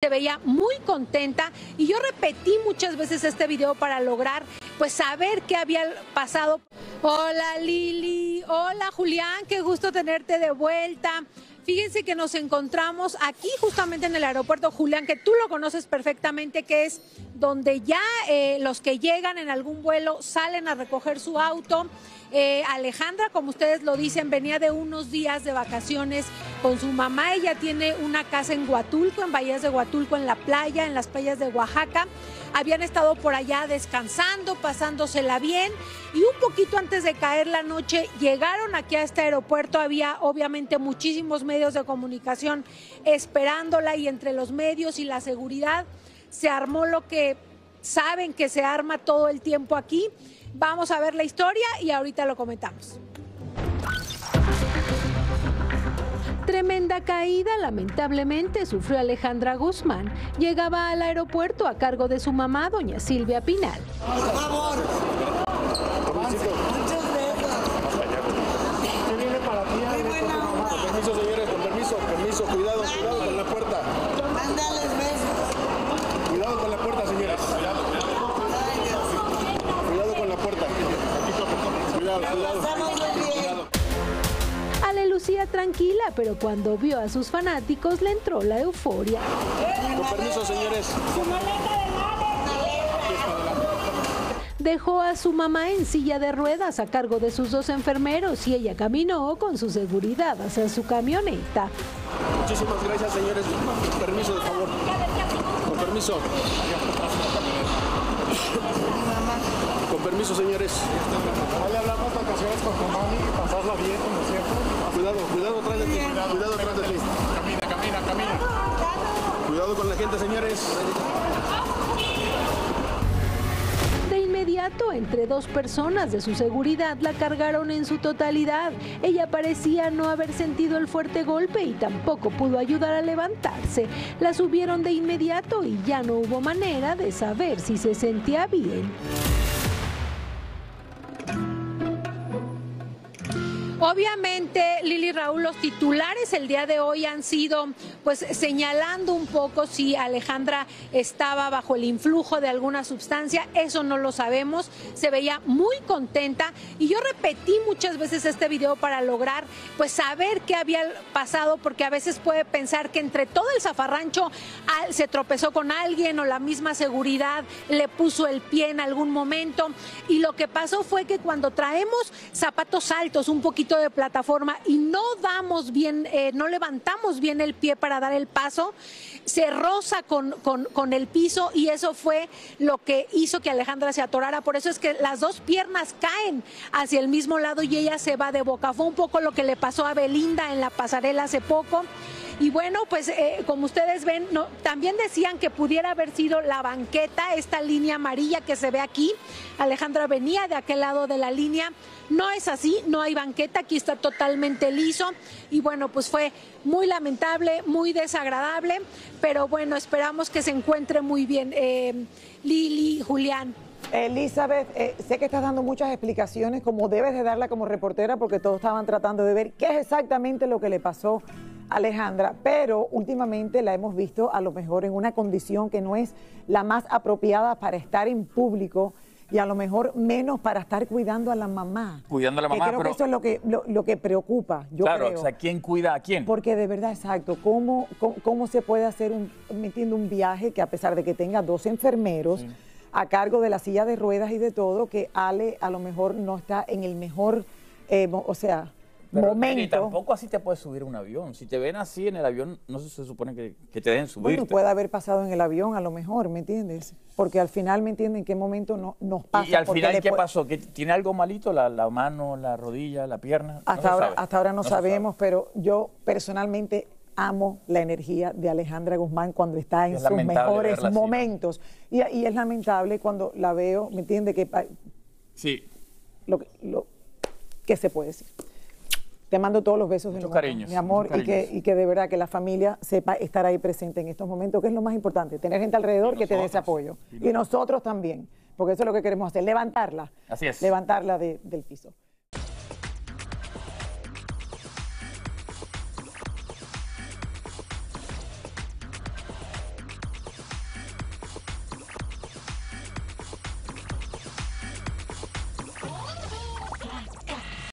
Se veía muy contenta y yo repetí muchas veces este video para lograr pues saber qué había pasado. Hola Lili, hola Julián, qué gusto tenerte de vuelta. Fíjense que nos encontramos aquí justamente en el aeropuerto, Julián, que tú lo conoces perfectamente, que es donde ya los que llegan en algún vuelo salen a recoger su auto. Alejandra, como ustedes lo dicen, venía de unos días de vacaciones con su mamá. Ella tiene una casa en Huatulco, en Bahías de Huatulco, en la playa, en las playas de Oaxaca. Habían estado por allá descansando, pasándosela bien, y un poquito antes de caer la noche llegaron aquí a este aeropuerto. Había obviamente muchísimos medios de comunicación esperándola, y entre los medios y la seguridad se armó lo que saben que se arma todo el tiempo aquí. Vamos a ver la historia y ahorita lo comentamos. Tremenda caída, lamentablemente, sufrió Alejandra Guzmán. Llegaba al aeropuerto a cargo de su mamá, doña Silvia Pinal. Por favor. Muchas gracias. ¿Qué viene para ti? Muy buena onda. Con permiso, señores, con permiso, cuidado con la puerta. Mándales besos. Cuidado con la puerta, señores. Cuidado con la puerta. Cuidado. Pasamos muy bien. Ale lucía tranquila, pero cuando vio a sus fanáticos le entró la euforia. Con permiso, señores. Dejó a su mamá en silla de ruedas a cargo de sus dos enfermeros y ella caminó con su seguridad hacia su camioneta. Muchísimas gracias, señores. Permiso, de favor. Con permiso. Con permiso, señores. Vale hablar más vacaciones con tu mami y pasarla bien, como siempre. Cuidado atrás de ti. Cuidado atrás de ti. Camina. Cuidado con la gente, señores. De inmediato, entre dos personas de su seguridad la cargaron en su totalidad. Ella parecía no haber sentido el fuerte golpe y tampoco pudo ayudar a levantarse. La subieron de inmediato y ya no hubo manera de saber si se sentía bien. Obviamente, Lili, Raúl, los titulares el día de hoy han sido pues señalando un poco si Alejandra estaba bajo el influjo de alguna sustancia. Eso no lo sabemos. Se veía muy contenta y yo repetí muchas veces este video para lograr pues saber qué había pasado, porque a veces puede pensar que entre todo el zafarrancho se tropezó con alguien o la misma seguridad le puso el pie en algún momento, y lo que pasó fue que cuando traemos zapatos altos, un poquito de plataforma, y no damos bien, no levantamos bien el pie para dar el paso, se roza con el piso, y eso fue lo que hizo que Alejandra se atorara. Por eso es que las dos piernas caen hacia el mismo lado y ella se va de boca. Fue un poco lo que le pasó a Belinda en la pasarela hace poco. Y bueno, pues como ustedes ven, también decían que pudiera haber sido la banqueta, esta línea amarilla que se ve aquí. Alejandra venía de aquel lado de la línea. No es así, no hay banqueta, aquí está totalmente liso. Y bueno, pues fue muy lamentable, muy desagradable, pero bueno, esperamos que se encuentre muy bien. Lili, Julián. Elizabeth, sé que estás dando muchas explicaciones, como debes de darla como reportera, porque todos estaban tratando de ver qué es exactamente lo que le pasó a Alejandra, pero últimamente la hemos visto a lo mejor en una condición que no es la más apropiada para estar en público, y a lo mejor menos para estar cuidando a la mamá. Cuidando a la mamá, creo que eso es lo que preocupa, yo claro, creo. O sea, ¿quién cuida a quién? Porque de verdad, exacto, ¿cómo se puede hacer un viaje que, a pesar de que tenga dos enfermeros, sí, a cargo de la silla de ruedas y de todo, que Ale a lo mejor no está en el mejor, momento? Y tampoco así te puedes subir a un avión. Si te ven así en el avión, no se supone que te dejen subirte. Bueno, puede haber pasado en el avión a lo mejor, ¿me entiendes? Porque al final, ¿me entienden en qué momento nos pasa? ¿Y al final qué pasó? ¿Que tiene algo malito? ¿La mano, la rodilla, la pierna? Hasta ahora no sabemos, pero yo personalmente amo la energía de Alejandra Guzmán cuando está en sus mejores momentos. Y es lamentable cuando la veo, ¿me entiende? Sí. ¿Qué se puede decir? Te mando todos los besos del mundo, mi amor, y que de verdad que la familia sepa estar ahí presente en estos momentos, que es lo más importante, tener gente alrededor que te dé ese apoyo. Y nosotros también, porque eso es lo que queremos hacer, levantarla. Así es. Levantarla del piso.